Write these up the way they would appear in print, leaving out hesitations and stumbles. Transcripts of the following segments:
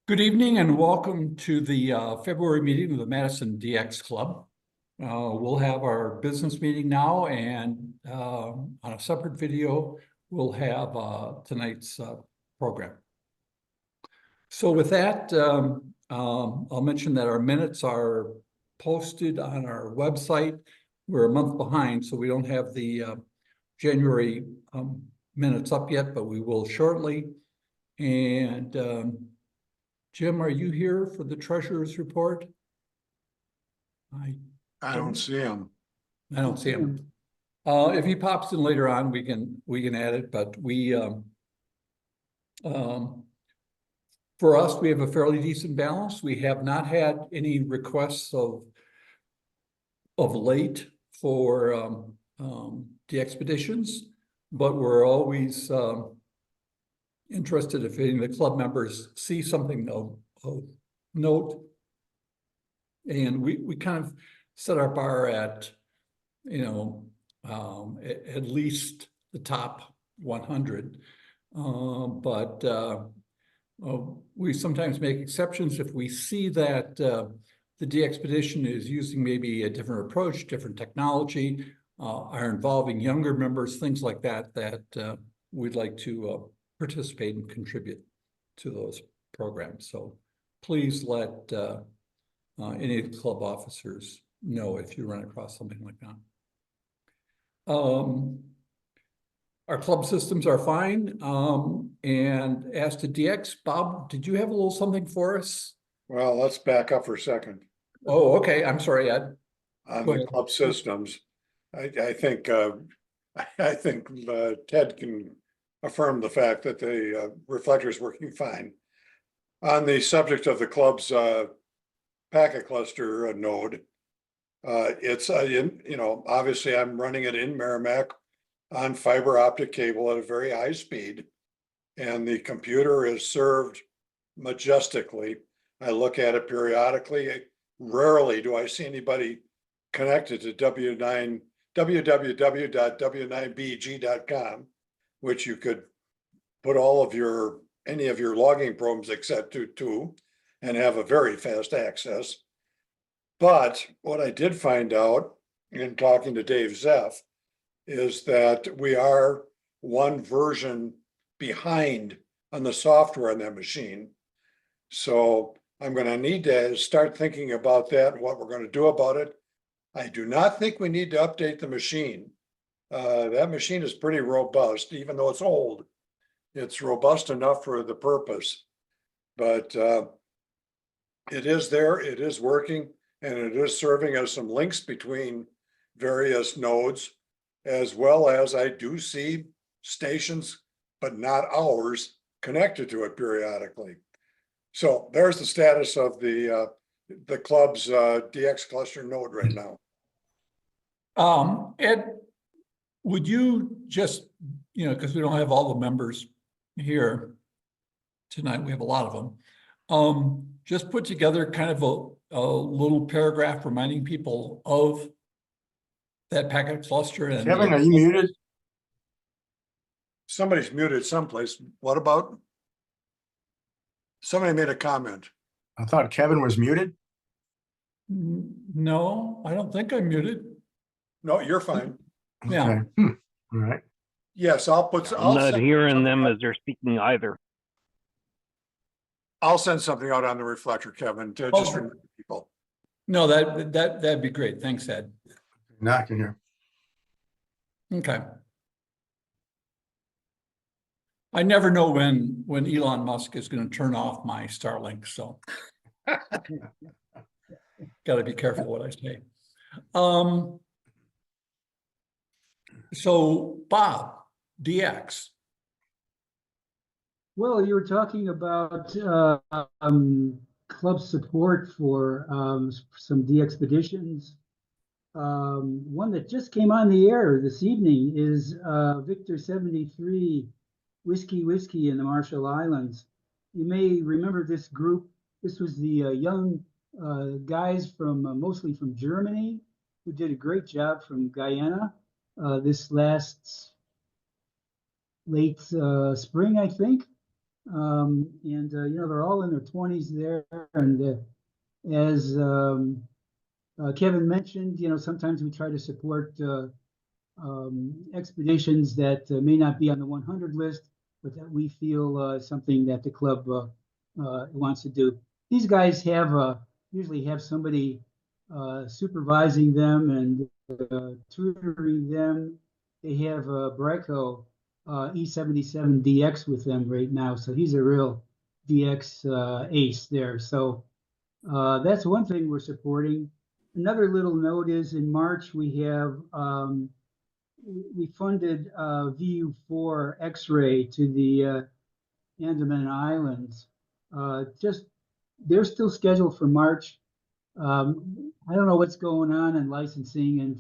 Good evening and welcome to the February meeting of the Madison DX Club. We'll have our business meeting now, and on a separate video, we'll have tonight's program. So with that, I'll mention that our minutes are posted on our website. We're a month behind, so we don't have the January minutes up yet, but we will shortly. And Jim, are you here for the treasurer's report? I don't see him. I don't see him. If he pops in later on, we can add it, but for us, we have a fairly decent balance. We have not had any requests of late for the expeditions, but we're always interested if any of the club members see something of note. And we kind of set our bar at, at least the top 100. But we sometimes make exceptions if we see that the DXpedition is using maybe a different approach, different technology, are involving younger members, things like that, that we'd like to participate and contribute to those programs. So please let any of the club officers know if you run across something like that. Our club systems are fine. And as to DX, Bob, did you have a little something for us? Well, let's back up for a second. Oh, okay. I'm sorry, Ed. On the club systems, I think Ted can affirm the fact that the reflector is working fine. On the subject of the club's packet cluster node, it's obviously I'm running it in Merrimack on fiber optic cable at a very high speed, and the computer is served majestically. I look at it periodically. Rarely do I see anybody connected to www.w9bg.com, which you could put all of any of your logging programs except to and have a very fast access. But what I did find out in talking to Dave Zeff is that we are one version behind on the software on that machine. So I'm going to need to start thinking about that and what we're going to do about it. I do not think we need to update the machine. That machine is pretty robust, even though it's old. It's robust enough for the purpose, but it is there, it is working, and it is serving as some links between various nodes, as well as I do see stations, but not ours, connected to it periodically. So there's the status of the club's DX cluster node right now. Ed, would you just, because we don't have all the members here tonight, we have a lot of them, just put together kind of a little paragraph reminding people of that packet cluster. And Kevin, are you muted? Somebody's muted someplace. What about? Somebody made a comment. I thought Kevin was muted. No, I don't think I'm muted. No, you're fine. Yeah. Okay. All right. Yes, I'm not hearing them as they're speaking either. I'll send something out on the reflector, Kevin, to just remind people. No, that'd be great. Thanks, Ed. Now I can hear. Okay. I never know when Elon Musk is going to turn off my Starlink, so got to be careful what I say. So Bob, DX. Well, you were talking about club support for some DXpeditions. One that just came on the air this evening is Victor 73 Whiskey in the Marshall Islands. You may remember this group. This was the young guys from mostly from Germany who did a great job from Guyana this last late spring, I think. They're all in their 20s there. And as Kevin mentioned, sometimes we try to support expeditions that may not be on the 100 list, but that we feel something that the club wants to do. These guys usually have somebody supervising them and tutoring them. They have Breco E77DX with them right now, so he's a real DX ace there. So that's one thing we're supporting. Another little note is in March we funded VU4 X-ray to the Andaman Islands. They're still scheduled for March. I don't know what's going on in licensing in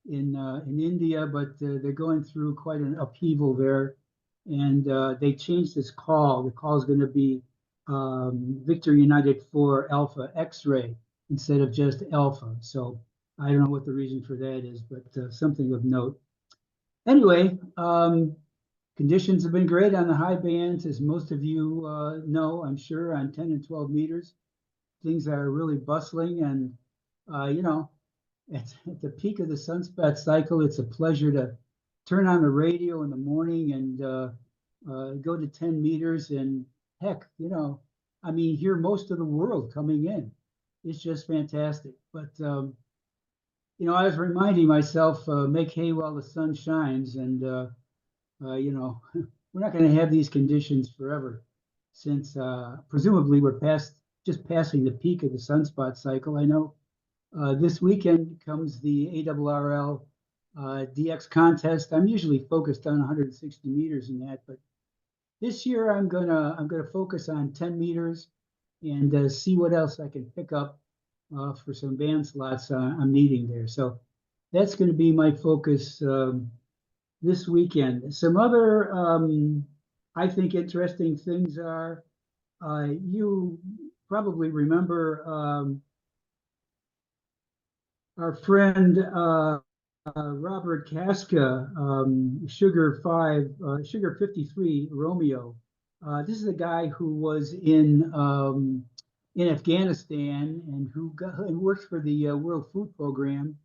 India, but they're going through quite an upheaval there, and they changed this call. The call is going to be Victor United 4 Alpha X-ray instead of just Alpha. So I don't know what the reason for that is, but something of note. Anyway, conditions have been great on the high bands, as most of you know, I'm sure, on 10 and 12 meters. Things are really bustling, and at the peak of the sunspot cycle, it's a pleasure to turn on the radio in the morning and go to 10 meters and heck, hear most of the world coming in. It's just fantastic. But I was reminding myself, make hay while the sun shines, and we're not going to have these conditions forever, since presumably we're just passing the peak of the sunspot cycle. I know this weekend comes the ARRL DX contest. I'm usually focused on 160 meters in that, but this year I'm gonna focus on 10 meters and see what else I can pick up for some band slots I'm needing there. So that's going to be my focus this weekend. Some other, I think, interesting things are, you probably remember our friend Robert Casca, Sugar 53 Romeo. This is a guy who was in Afghanistan and who works for the World Food Program.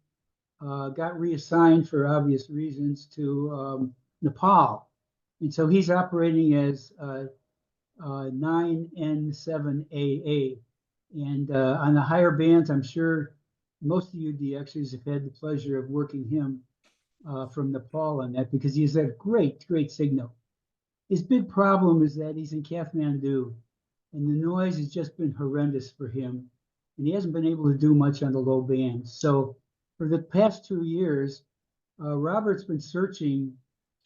Got reassigned for obvious reasons to Nepal, and so he's operating as 9N7AA. And on the higher bands, I'm sure most of you DXers have had the pleasure of working him from Nepal on that, because he's a great signal. His big problem is that he's in Kathmandu, and the noise has just been horrendous for him, and he hasn't been able to do much on the low bands. So for the past 2 years, Robert's been searching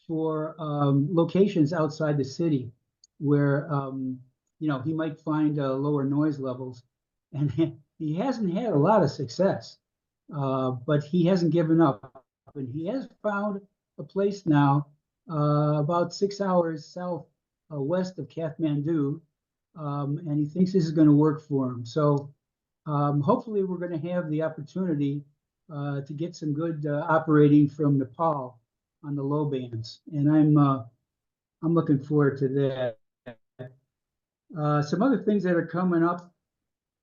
for locations outside the city where he might find lower noise levels, and he hasn't had a lot of success, but he hasn't given up, and he has found a place now about 6 hours south west of Kathmandu, and he thinks this is going to work for him. So hopefully we're going to have the opportunity to get some good operating from Nepal on the low bands, and I'm looking forward to that. Some other things that are coming up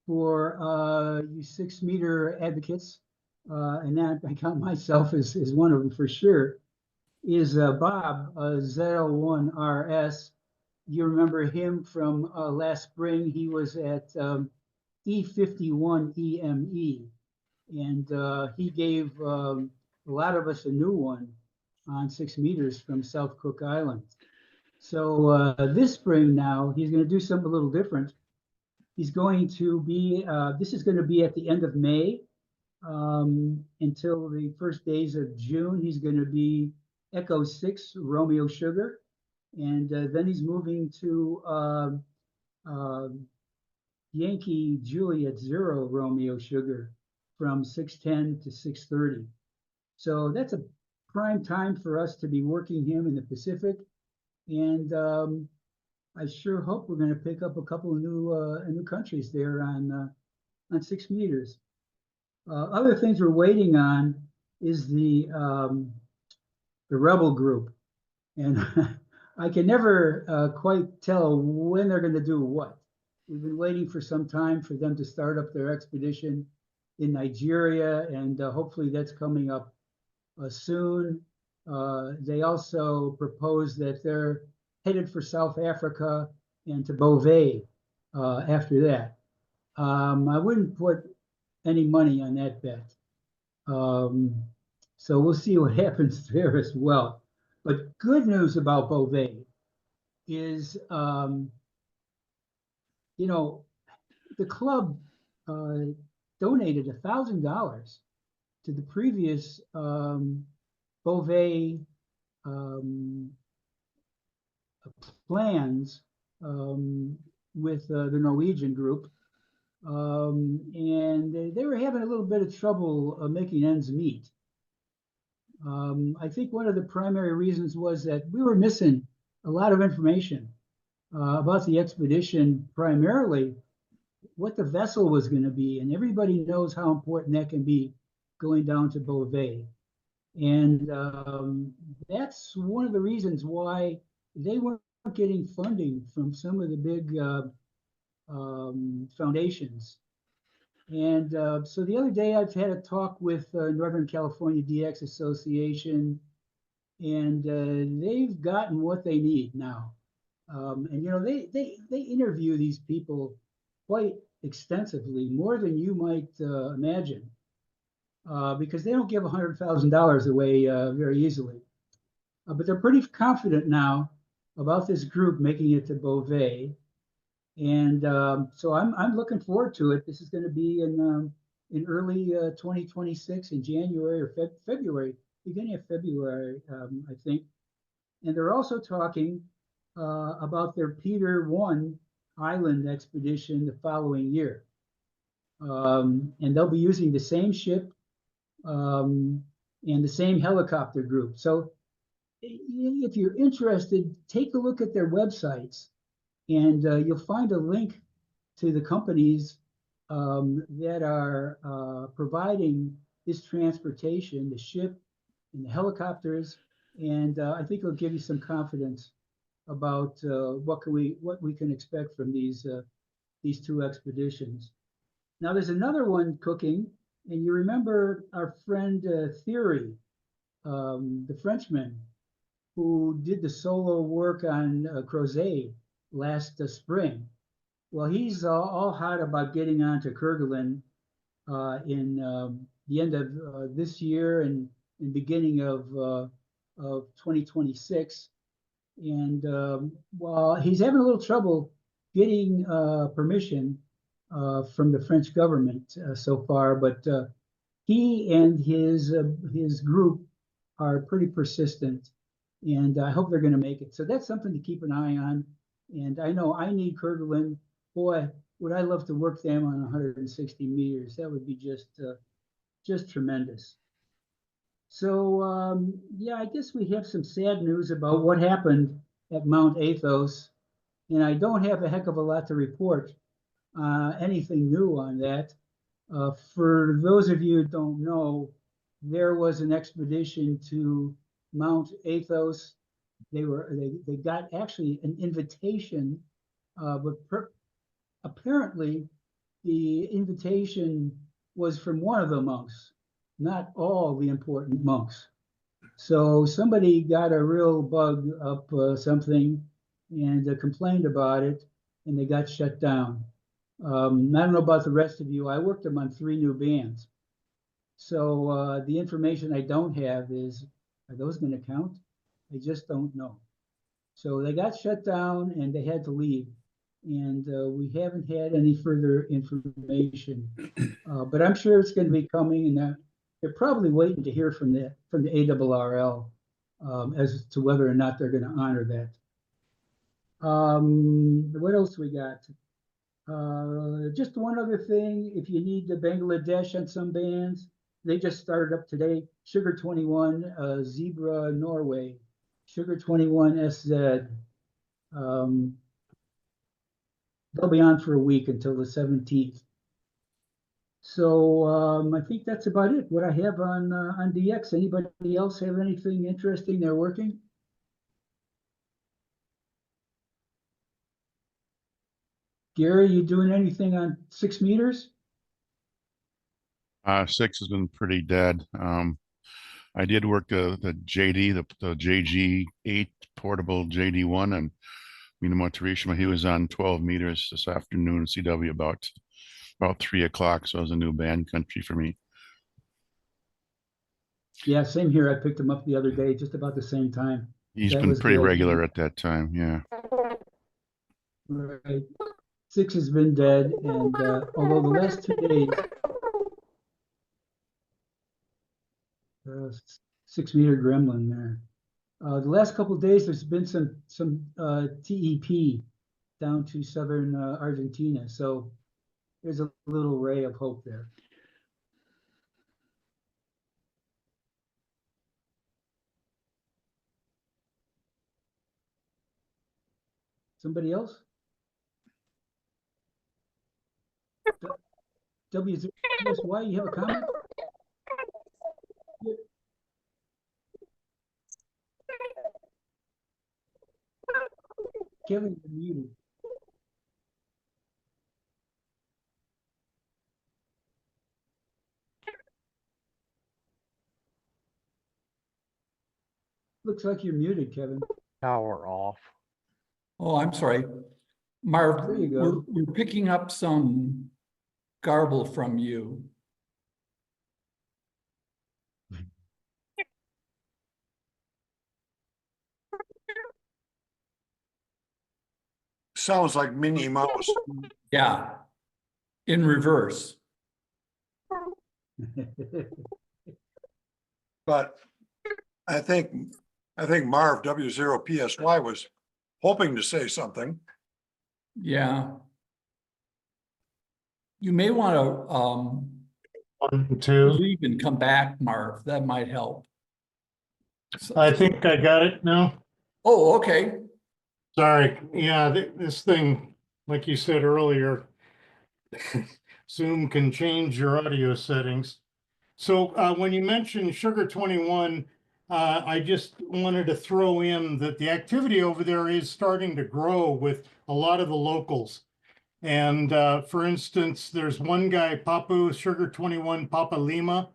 for you 6 meter advocates, and that I count myself as one of them for sure, is Bob Z01RS. You remember him from last spring. He was at E51EME, and he gave a lot of us a new one on 6 meters from South Cook Island. So this spring now, he's going to do something a little different. He's going to be, this is going to be at the end of May until the first days of June. He's going to be Echo 6 Romeo Sugar, and then he's moving to Yankee Juliet 0 Romeo Sugar from 6:10 to 6:30. So that's a prime time for us to be working him in the Pacific, and I sure hope we're going to pick up a couple of new countries there on 6 meters. Other things we're waiting on is the Rebel group, and I can never quite tell when they're going to do what. We've been waiting for some time for them to start up their expedition in Nigeria, and hopefully that's coming up soon. They also propose that they're headed for South Africa and to Beauvais after that. I wouldn't put any money on that bet. So we'll see what happens there as well. But good news about Beauvais is, you know, the club donated $1,000 to the previous Beauvais plans with the Norwegian group. And they were having a little bit of trouble making ends meet. I think one of the primary reasons was that we were missing a lot of information about the expedition, primarily what the vessel was going to be. And everybody knows how important that can be going down to Beauvais. And that's one of the reasons why they weren't getting funding from some of the big foundations. And so the other day I've had a talk with Northern California DX Association, and they've gotten what they need now. And you know, they interview these people quite extensively, more than you might imagine, because they don't give $100,000 away very easily. But they're pretty confident now about this group making it to Beauvais. And so I'm looking forward to it. This is going to be in early 2026, in January or February, beginning of February, I think. And they're also talking about their Peter One Island expedition the following year. And they'll be using the same ship and the same helicopter group. So if you're interested, take a look at their websites, and you'll find a link to the companies that are providing this transportation, the ship and the helicopters. And I think it'll give you some confidence about what we can expect from these two expeditions. Now there's another one cooking, and you remember our friend Thierry, the Frenchman, who did the solo work on Crozet last spring. Well, he's all hot about getting on to Kerguelen in the end of this year and beginning of 2026. And while he's having a little trouble getting permission from the French government so far, but he and his group are pretty persistent, and I hope they're going to make it. So that's something to keep an eye on. And I know I need Kerguelen. Boy, would I love to work them on 160 meters. That would be just tremendous. So yeah, I guess we have some sad news about what happened at Mount Athos, and I don't have a heck of a lot to report. Anything new on that? For those of you who don't know, there was an expedition to Mount Athos. They got actually an invitation, but apparently the invitation was from one of the monks, not all the important monks. So somebody got a real bug up something and complained about it, and they got shut down. I don't know about the rest of you. I worked them on 3 new bands. So the information I don't have is, are those going to count? I just don't know. So they got shut down and they had to leave. And we haven't had any further information. But I'm sure it's going to be coming, and they're probably waiting to hear from the ARRL as to whether or not they're going to honor that. What else we got? Just one other thing, if you need the Bangladesh on some bands, they just started up today. Sugar 21, Zebra Norway, Sugar 21 SZ. They'll be on for a week until the 17th. So I think that's about it. What I have on DX. Anybody else have anything interesting they're working? Gary, you doing anything on 6 meters? 6 has been pretty dead. I did work the JD, the JG8 portable JD1 and Minamotorishima. He was on 12 meters this afternoon at CW about 3 o'clock. So it was a new band country for me. Yeah, same here. I picked him up the other day, just about the same time. He's That been was pretty good. regular at that time. Yeah. Right. 6 has been dead, and although the last 2 days, 6 meter gremlin there. The last couple of days, there's been some TEP down to southern Argentina, so there's a little ray of hope there. Somebody else? WSY, you have a comment? Kevin, you're muted. Looks like you're muted, Kevin. Power off. Oh, I'm sorry. Marv, There you go. we're picking up some garble from you. Sounds like Minnie Mouse, Yeah, in reverse. but I think Marv W0PSY was hoping to say something. Yeah. You may want to 1, 2. leave and come back, Marv. That might help. I think I got it now. Oh, okay. Sorry. Yeah, this thing, like you said earlier, Zoom can change your audio settings. So when you mentioned Sugar 21, I just wanted to throw in that the activity over there is starting to grow with a lot of the locals. And for instance, there's one guy, Papu Sugar 21 Papa Lima,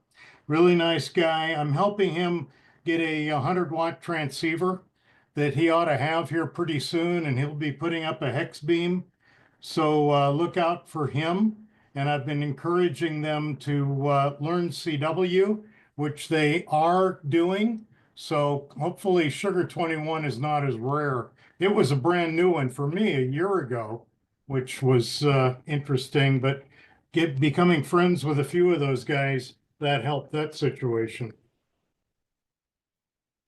really nice guy. I'm helping him get a 100-watt transceiver that he ought to have here pretty soon, and he'll be putting up a hex beam. So look out for him. And I've been encouraging them to learn CW, which they are doing. So hopefully Sugar 21 is not as rare. It was a brand new one for me a year ago, which was interesting, but becoming friends with a few of those guys, that helped that situation.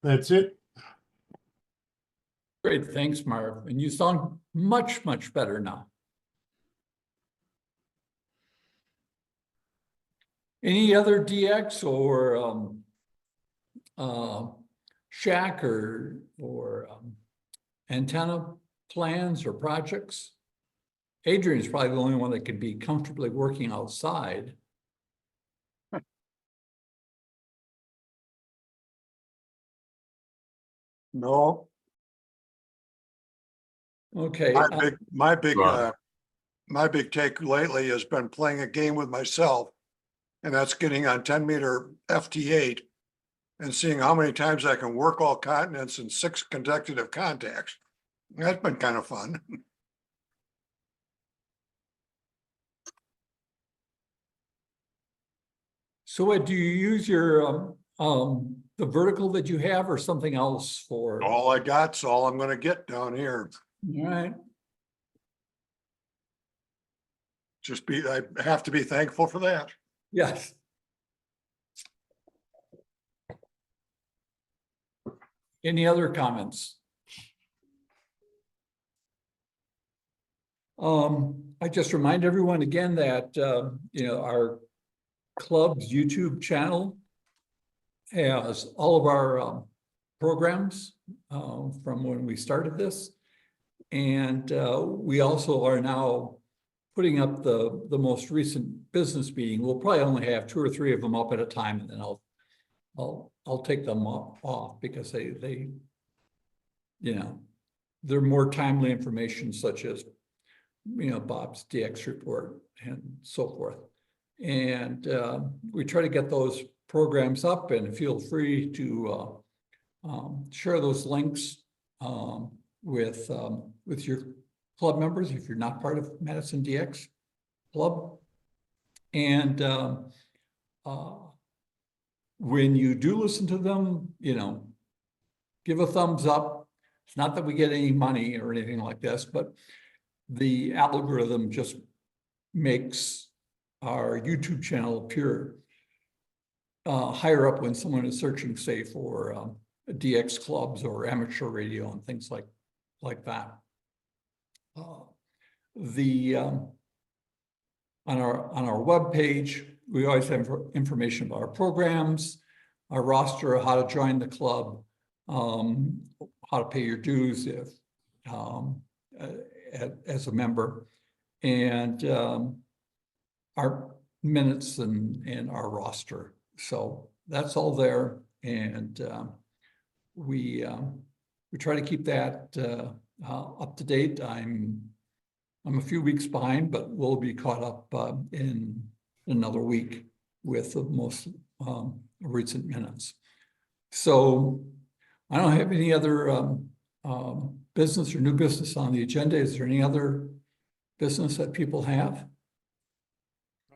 That's it. Great. Thanks, Marv. And you sound much, much better now. Any other DX or shack or antenna plans or projects? Adrian's probably the only one that could be comfortably working outside. No, Okay. my big take lately has been playing a game with myself. And that's getting on 10-meter FT8 and seeing how many times I can work all continents in 6 consecutive contacts. That's been kind of fun. So what, do you use your the vertical that you have or something else for? All I got's all I'm gonna get down here. All right. I have to be thankful for that. Yes. Any other comments? I just remind everyone again that our club's YouTube channel has all of our programs from when we started this. And we also are now putting up the most recent business meeting. We'll probably only have 2 or 3 of them up at a time, and then I'll take them off because they're more timely information, such as Bob's DX report and so forth. And we try to get those programs up, and feel free to share those links with your club members if you're not part of Madison DX Club. And when you do listen to them, give a thumbs up. It's not that we get any money or anything like this, but the algorithm just makes our YouTube channel appear higher up when someone is searching, say, for DX clubs or amateur radio and things like that. On our webpage, we always have information about our programs, our roster, how to join the club, how to pay your dues if as a member, and our minutes and our roster. So that's all there, and we try to keep that up to date. I'm a few weeks behind, but we'll be caught up in another week with the most recent minutes. So I don't have any other business or new business on the agenda. Is there any other business that people have?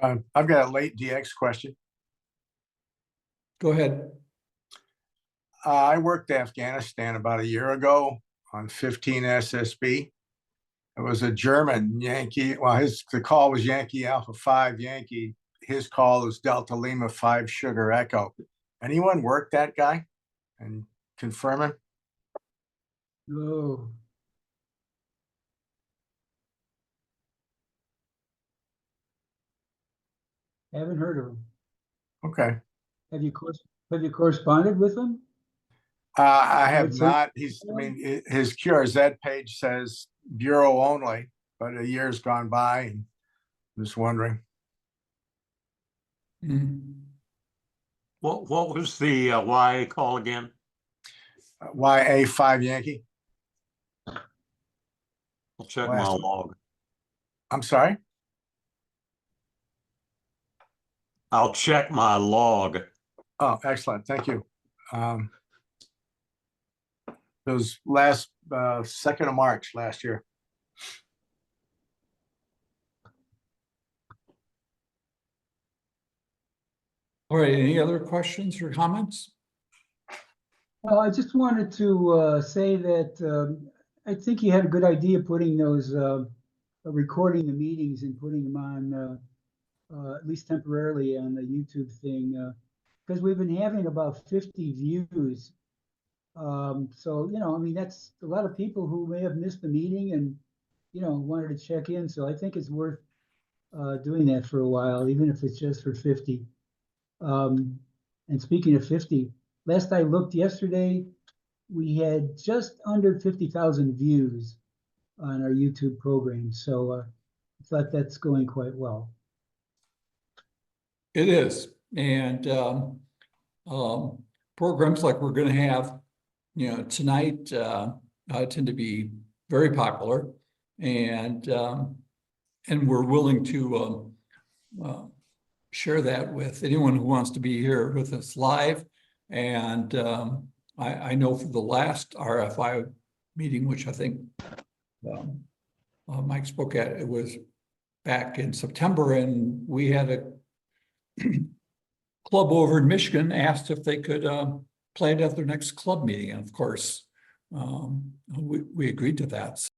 I've got a late DX question. Go ahead. I worked Afghanistan about a year ago on 15 SSB. It was a German Yankee. Well, the call was Yankee Alpha 5 Yankee. His call is Delta Lima 5 Sugar Echo. Anyone work that guy and confirm him? Oh, haven't heard of him. Okay. Have you corresponded with him? I have What's her- not. His QRZ page says Bureau only, but a year's gone by, and I'm just wondering. Mhm. What was the Y call again? YA5 Yankee. I'll check Last my one. log. I'm sorry. I'll check my log. Oh, excellent. Thank you. It was last 2nd of March last year. All right, any other questions or comments? Well, I just wanted to say that I think you had a good idea putting those, recording the meetings and putting them on, at least temporarily on the YouTube thing, because we've been having about 50 views. So, that's a lot of people who may have missed the meeting and, wanted to check in. So I think it's worth doing that for a while, even if it's just for 50. And speaking of 50, last I looked yesterday, we had just under 50,000 views on our YouTube program. So I thought that's going quite well. It is, and programs like we're going to have, tonight tend to be very popular, and we're willing to share that with anyone who wants to be here with us live. And I know for the last RFI meeting, which I think Mike spoke at, it was back in September, and we had a club over in Michigan asked if they could play it at their next club meeting. And of course, we agreed to that.